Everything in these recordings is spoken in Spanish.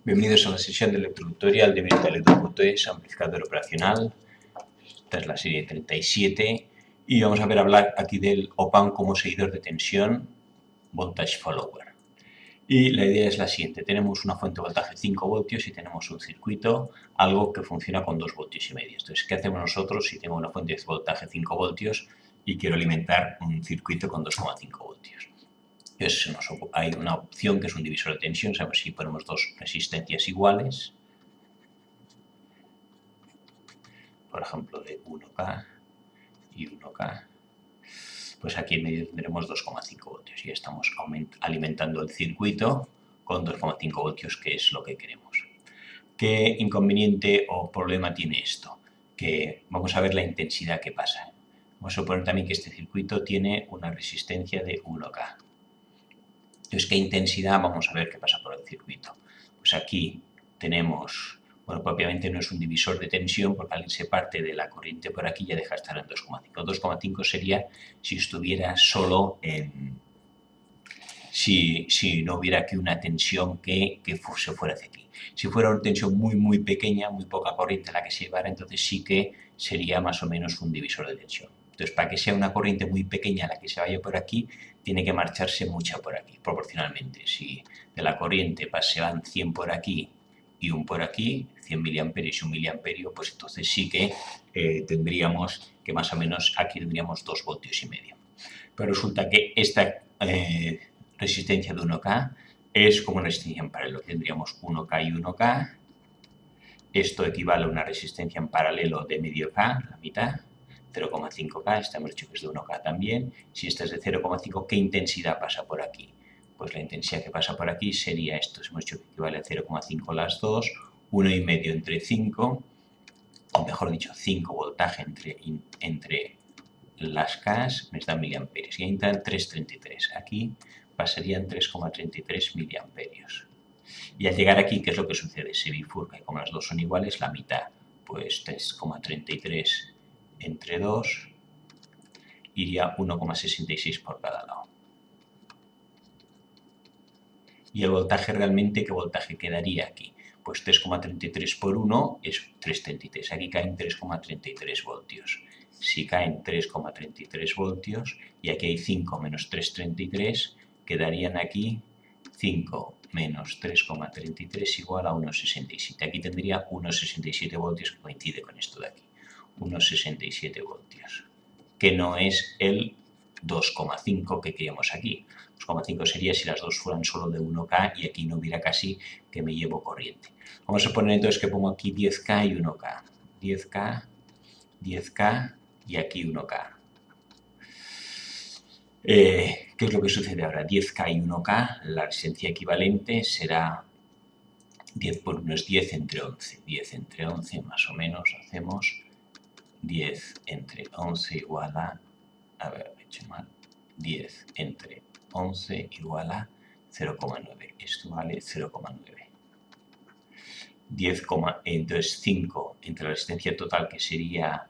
Bienvenidos a la sesión de electrotutorial de Virtualectro.es, amplificador operacional. Esta es la serie 37 y vamos a hablar aquí del op-amp como seguidor de tensión, voltage follower. Y la idea es la siguiente: tenemos una fuente de voltaje 5 voltios y tenemos un circuito, algo que funciona con 2 voltios y medio. Entonces, ¿qué hacemos nosotros si tengo una fuente de voltaje 5 voltios y quiero alimentar un circuito con 2,5 voltios? Entonces, hay una opción que es un divisor de tensión. Sabemos si ponemos dos resistencias iguales, por ejemplo de 1K y 1K, pues aquí en medio tendremos 2,5 voltios y estamos alimentando el circuito con 2,5 voltios, que es lo que queremos. ¿Qué inconveniente o problema tiene esto? Que vamos a ver la intensidad que pasa. Vamos a suponer también que este circuito tiene una resistencia de 1K. Entonces, ¿qué intensidad? Vamos a ver qué pasa por el circuito. Pues aquí tenemos, bueno, propiamente no es un divisor de tensión porque al irse parte de la corriente por aquí ya deja de estar en 2,5. 2,5 sería si estuviera solo en... Si no hubiera aquí una tensión que se fuera hacia aquí. Si fuera una tensión muy pequeña, muy poca corriente la que se llevara, entonces sí que sería más o menos un divisor de tensión. Entonces, para que sea una corriente muy pequeña la que se vaya por aquí, tiene que marcharse mucha por aquí, proporcionalmente. Si de la corriente se van 100 por aquí y un por aquí, 100 miliamperios y 1 miliamperio, pues entonces sí que tendríamos que más o menos aquí tendríamos 2 voltios y medio. Pero resulta que esta resistencia de 1K es como una resistencia en paralelo. Tendríamos 1K y 1K. Esto equivale a una resistencia en paralelo de medio K, la mitad. 0,5K, esta hemos dicho que es de 1K también. Si esta es de 0,5, ¿qué intensidad pasa por aquí? Pues la intensidad que pasa por aquí sería esto. Hemos dicho que equivale a 0,5 las dos, 1,5 entre 5, o mejor dicho, 5 voltaje entre las Ks, me dan miliamperios. Y ahí entran 3,33. Aquí pasarían 3,33 miliamperios. Y al llegar aquí, ¿qué es lo que sucede? Se bifurca, y como las dos son iguales, la mitad, pues 3,33 entre 2 iría 1,66 por cada lado. Y el voltaje realmente, ¿qué voltaje quedaría aquí? Pues 3,33 por 1 es 3,33. Aquí caen 3,33 voltios. Si caen 3,33 voltios y aquí hay 5 menos 3,33, quedarían aquí 5 menos 3,33 igual a 1,67. Aquí tendría 1,67 voltios, que coincide con esto de aquí. 1,67 voltios, que no es el 2,5 que queríamos aquí. 2,5 sería si las dos fueran solo de 1K y aquí no hubiera casi que me llevo corriente. Vamos a poner entonces que pongo aquí 10K y 1K. 10K, 10K y aquí 1K. ¿Qué es lo que sucede ahora? 10K y 1K, la resistencia equivalente será 10 por 1 es 10 entre 11. 10 entre 11 más o menos hacemos 10 entre 11 igual a ver, he hecho mal, 10 entre 11 igual a 0,9. Esto vale 0,9. 10, entonces 5 entre la resistencia total, que sería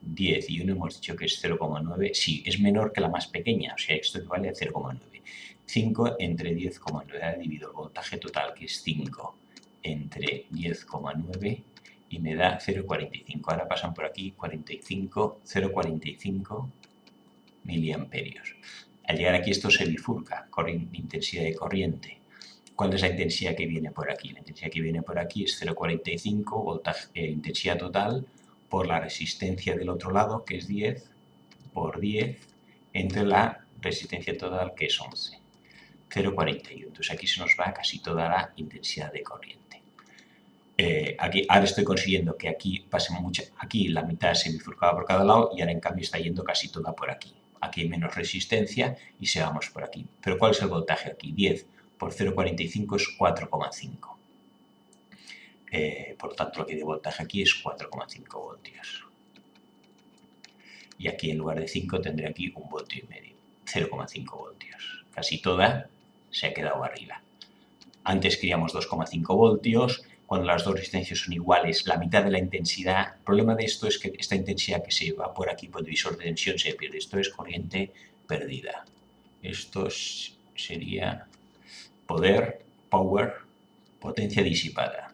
10 y 1 hemos dicho que es 0,9. Sí, es menor que la más pequeña, o sea, esto equivale a 0,9. 5 entre 10,9, divido el voltaje total, que es 5 entre 10,9 y me da 0,45. Ahora pasan por aquí 0,45 miliamperios. Al llegar aquí esto se bifurca, intensidad de corriente. ¿Cuál es la intensidad que viene por aquí? La intensidad que viene por aquí es 0,45 voltaje, intensidad total, por la resistencia del otro lado, que es 10, por 10, entre la resistencia total, que es 11. 0,41. Entonces aquí se nos va casi toda la intensidad de corriente. Aquí, ahora estoy consiguiendo que aquí pase mucho, aquí la mitad se bifurcaba por cada lado y ahora en cambio está yendo casi toda por aquí. Aquí hay menos resistencia y se vamos por aquí. Pero ¿cuál es el voltaje aquí? 10 por 0,45 es 4,5. Por tanto, lo que de voltaje aquí es 4,5 voltios. Y aquí en lugar de 5 tendré aquí 1,5 voltio, 0,5 voltios. Casi toda se ha quedado arriba. Antes queríamos 2,5 voltios. Cuando las dos resistencias son iguales, la mitad de la intensidad. El problema de esto es que esta intensidad que se va por aquí por el divisor de tensión se pierde. Esto es corriente perdida. Esto sería power, potencia disipada,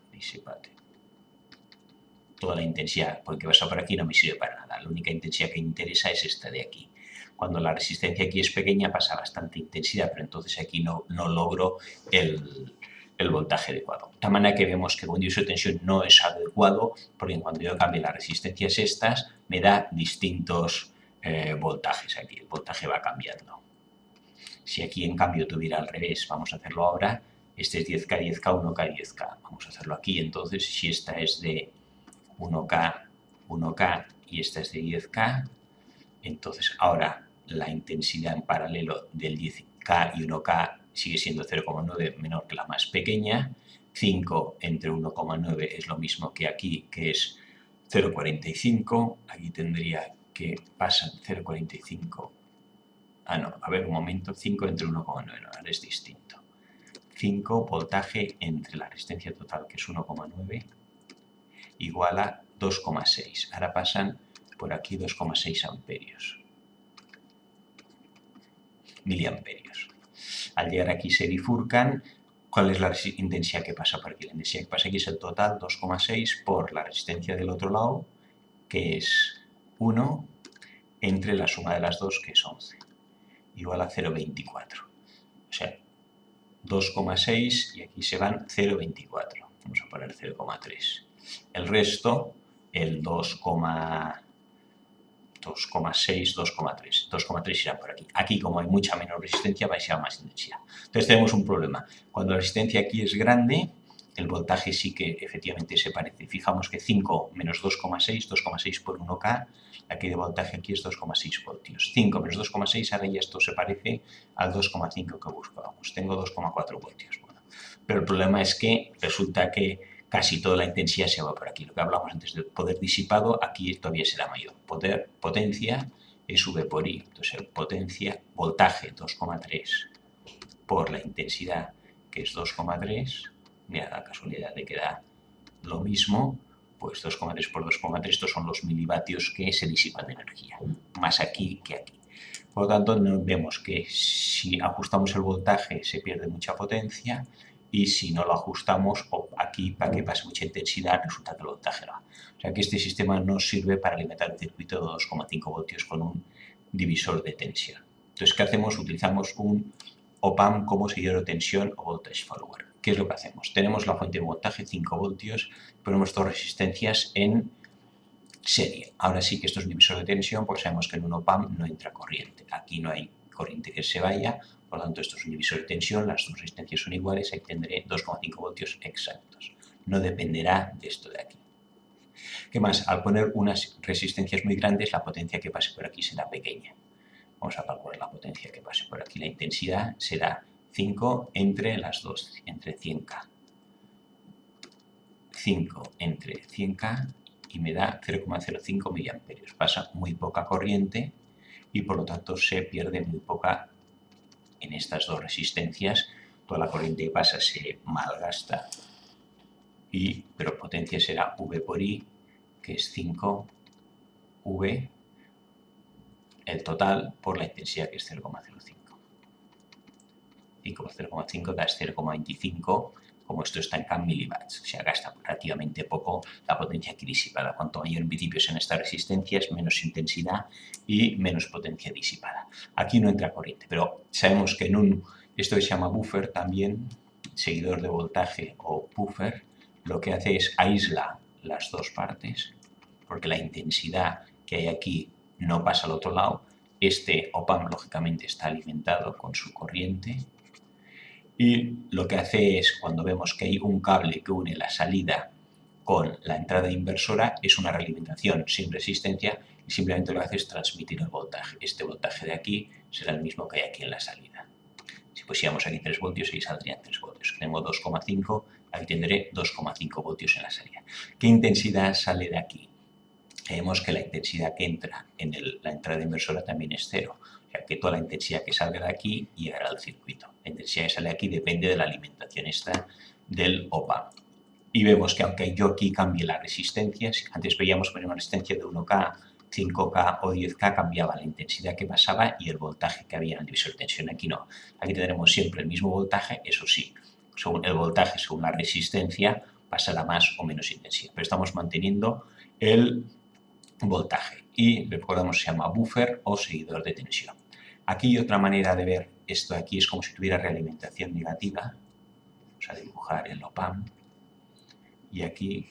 toda la intensidad, porque pasa por aquí no me sirve para nada, la única intensidad que interesa es esta de aquí. Cuando la resistencia aquí es pequeña pasa bastante intensidad, pero entonces aquí no logro el voltaje adecuado. De tal manera que vemos que un divisor de tensión no es adecuado, porque cuando yo cambie las resistencias estas, me da distintos voltajes aquí, el voltaje va cambiando. Si aquí en cambio tuviera al revés, vamos a hacerlo ahora, este es 10K, 10K, 1K, 10K. Vamos a hacerlo aquí, entonces si esta es de 1K, 1K y esta es de 10K, entonces ahora la intensidad en paralelo del 10K y 1K sigue siendo 0,9 menor que la más pequeña. 5 entre 1,9 es lo mismo que aquí, que es 0,45. Aquí tendría que pasar 0,45. Ah, no, a ver un momento. 5 entre 1,9, no, ahora es distinto. 5 voltaje entre la resistencia total, que es 1,9, igual a 2,6. Ahora pasan por aquí 2,6 amperios. Miliamperios. Al llegar aquí se bifurcan. ¿Cuál es la intensidad que pasa por aquí? La intensidad que pasa aquí es el total, 2,6, por la resistencia del otro lado, que es 1, entre la suma de las dos, que es 11, igual a 0,24. O sea, 2,6 y aquí se van 0,24. Vamos a poner 0,3. El resto, el 2,6, 2,3. 2,3 irá por aquí. Aquí, como hay mucha menor resistencia, va a ser más intensidad. Entonces tenemos un problema. Cuando la resistencia aquí es grande, el voltaje sí que efectivamente se parece. Fijamos que 5 menos 2,6, 2,6 por 1K, aquí de voltaje aquí es 2,6 voltios. 5 menos 2,6, ahora ya esto se parece al 2,5 que buscábamos. Tengo 2,4 voltios. Bueno, pero el problema es que resulta que casi toda la intensidad se va por aquí. Lo que hablamos antes del poder disipado, aquí todavía será mayor. Potencia es V por I. Entonces, potencia, voltaje 2,3 por la intensidad, que es 2,3. Mira, la casualidad de que da lo mismo, pues 2,3 por 2,3, estos son los milivatios que se disipan de energía, más aquí que aquí. Por lo tanto, vemos que si ajustamos el voltaje se pierde mucha potencia, y si no lo ajustamos aquí para que pase mucha intensidad, resulta que el voltaje no va. O sea que este sistema nos sirve para alimentar un circuito de 2,5 voltios con un divisor de tensión. Entonces, ¿qué hacemos? Utilizamos un op-amp como seguidor de tensión o voltage follower. ¿Qué es lo que hacemos? Tenemos la fuente de voltaje 5 voltios, ponemos dos resistencias en serie. Ahora sí que esto es un divisor de tensión porque sabemos que en un op-amp no entra corriente. Aquí no hay corriente que se vaya, por lo tanto esto es un divisor de tensión, las dos resistencias son iguales, ahí tendré 2,5 voltios exactos. No dependerá de esto de aquí. ¿Qué más? Al poner unas resistencias muy grandes, la potencia que pase por aquí será pequeña. Vamos a calcular la potencia que pase por aquí. La intensidad será 5 entre las dos, entre 100K. 5 entre 100K y me da 0,05 miliamperios. Pasa muy poca corriente y por lo tanto se pierde muy poca en estas dos resistencias. Toda la corriente que pasa se malgasta, pero potencia será V por I, que es 5V, el total por la intensidad, que es 0,05. 0,5 da 0,25, como esto está en milivatios, o sea, gasta relativamente poco la potencia aquí disipada. Cuanto mayor en principio sean estas resistencias, menos intensidad y menos potencia disipada. Aquí no entra corriente, pero sabemos que en esto que se llama buffer también, seguidor de voltaje o buffer, lo que hace es aísla las dos partes, porque la intensidad que hay aquí no pasa al otro lado. Este op-amp lógicamente está alimentado con su corriente y lo que hace es, cuando vemos que hay un cable que une la salida con la entrada inversora, es una realimentación sin resistencia y simplemente lo que hace es transmitir el voltaje. Este voltaje de aquí será el mismo que hay aquí en la salida. Si pusiéramos aquí 3 voltios, ahí saldrían 3 voltios. Tengo 2,5, aquí tendré 2,5 voltios en la salida. ¿Qué intensidad sale de aquí? Vemos que la intensidad que entra en la entrada inversora también es 0. O sea que toda la intensidad que salga de aquí llegará al circuito. La intensidad que sale de aquí depende de la alimentación esta del op-amp. Y vemos que aunque yo aquí cambie las resistencias, antes veíamos poner una resistencia de 1K, 5K o 10K cambiaba la intensidad que pasaba y el voltaje que había en el divisor de tensión. Aquí no. Aquí tendremos siempre el mismo voltaje, eso sí, según el voltaje, según la resistencia, pasará más o menos intensidad. Pero estamos manteniendo el voltaje y recordamos se llama buffer o seguidor de tensión. Aquí otra manera de ver esto de aquí es como si tuviera realimentación negativa. Vamos a dibujar el op-amp y aquí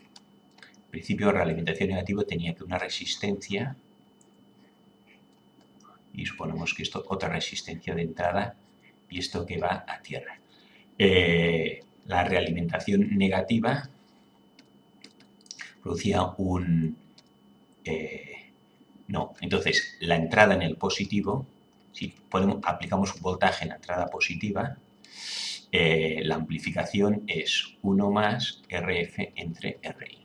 en principio realimentación negativa tenía que una resistencia y suponemos que esto otra resistencia de entrada y esto que va a tierra. La realimentación negativa producía un... entonces la entrada en el positivo, si aplicamos un voltaje en la entrada positiva, la amplificación es 1 más RF entre RI.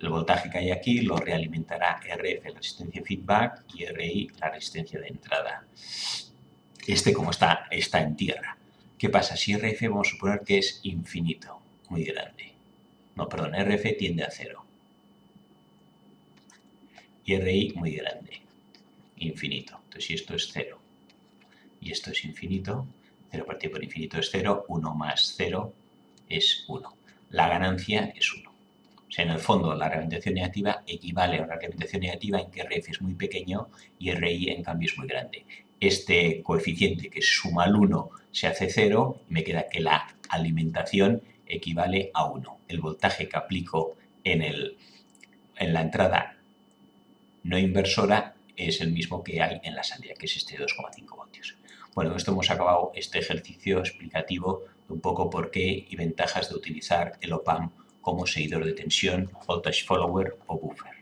El voltaje que hay aquí lo realimentará RF, la resistencia de feedback, y RI, la resistencia de entrada. Como está en tierra. ¿Qué pasa? Si RF vamos a suponer que es infinito, muy grande. No, perdón, RF tiende a 0. Y RI muy grande, infinito. Entonces, si esto es 0 y esto es infinito, 0 partido por infinito es 0, 1 más 0 es 1. La ganancia es 1. O sea, en el fondo, la realimentación negativa equivale a una realimentación negativa en que RF es muy pequeño y RI, en cambio, es muy grande. Este coeficiente, que suma al 1, se hace 0 y me queda que la alimentación equivale a 1. El voltaje que aplico en la entrada no inversora es el mismo que hay en la salida, que es este 2,5 voltios. Bueno, con esto hemos acabado este ejercicio explicativo de un poco por qué y ventajas de utilizar el op-amp como seguidor de tensión, voltage follower o buffer.